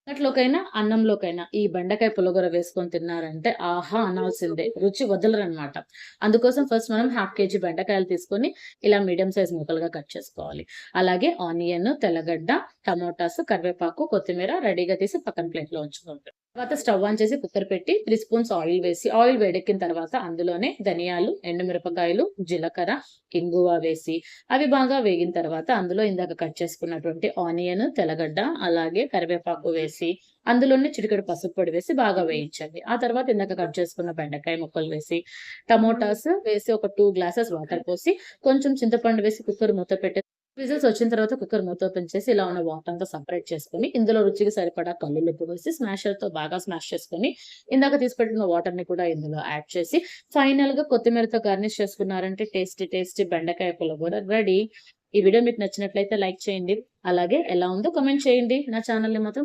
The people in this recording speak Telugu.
అట్లోకైనా, అన్నంలోకైనా ఈ బెండకాయ పులిహోర వేసుకొని తిన్నారంటే ఆహా! అనాల్సిందే. రుచి వదలరనమాట. అందుకోసం ఫస్ట్ మనం హాఫ్ కేజీ బెండకాయలు తీసుకొని ఇలా మీడియం సైజ్ ముక్కలుగా కట్ చేసుకోవాలి. అలాగే ఆనియన్, తెల్లగడ్డ, టమోటాస్, కరివేపాకు, కొత్తిమీర రెడీగా తీసి పక్కన ప్లేట్‌లో ఉంచుకోండి. తర్వాత స్టవ్ ఆన్ చేసి కుక్కర్ పెట్టి 3 స్పూన్స్ ఆయిల్ వేసి, ఆయిల్ వేడెక్కిన తర్వాత అందులోనే ధనియాలు, ఎండుమిరపకాయలు, జీలకర్ర, ఇంగువ వేసి, అవి బాగా వేగిన తర్వాత అందులో ఇందాక కట్ చేసుకున్నటువంటి ఆనియన్, తెల్లగడ్డ, అలాగే కరివేపాకు వేసి, అందులోనే చిటికెడు పసుపు పొడి వేసి బాగా వేయించండి. ఆ తర్వాత ఇందాక కట్ చేసుకున్న బెండకాయ ముక్కలు వేసి, టమోటాస్ వేసి ఒక 2 గ్లాసెస్ వాటర్ పోసి, కొంచెం చింతపండు వేసి కుక్కర్ మూత పెట్టేసి విజిల్స్ వచ్చిన తర్వాత కుక్కర్ మూత ఓపెన్ చేసి ఇలా ఉన్న వాటర్ అంతా సెపరేట్ చేసుకొని, ఇందులో రుచికి సరిపడా కల్లులుప్పు వేసి స్మాషర్‌తో బాగా స్మాష్ చేసుకొని, ఇందాక తీసి పెట్టుకున్న వాటర్‌ని కూడా ఇందులో యాడ్ చేసి, ఫైనల్‌గా కొత్తిమీరతో గార్నిష్ చేసుకున్నారంటే టేస్టీ టేస్టీ బెండకాయ పులిహోర రెడీ. ఈ వీడియో మీకు నచ్చినట్లయితే లైక్ చేయండి. అలాగే ఎలా ఉందో కామెంట్ చేయండి. నా ఛానెల్‌ని మాత్రం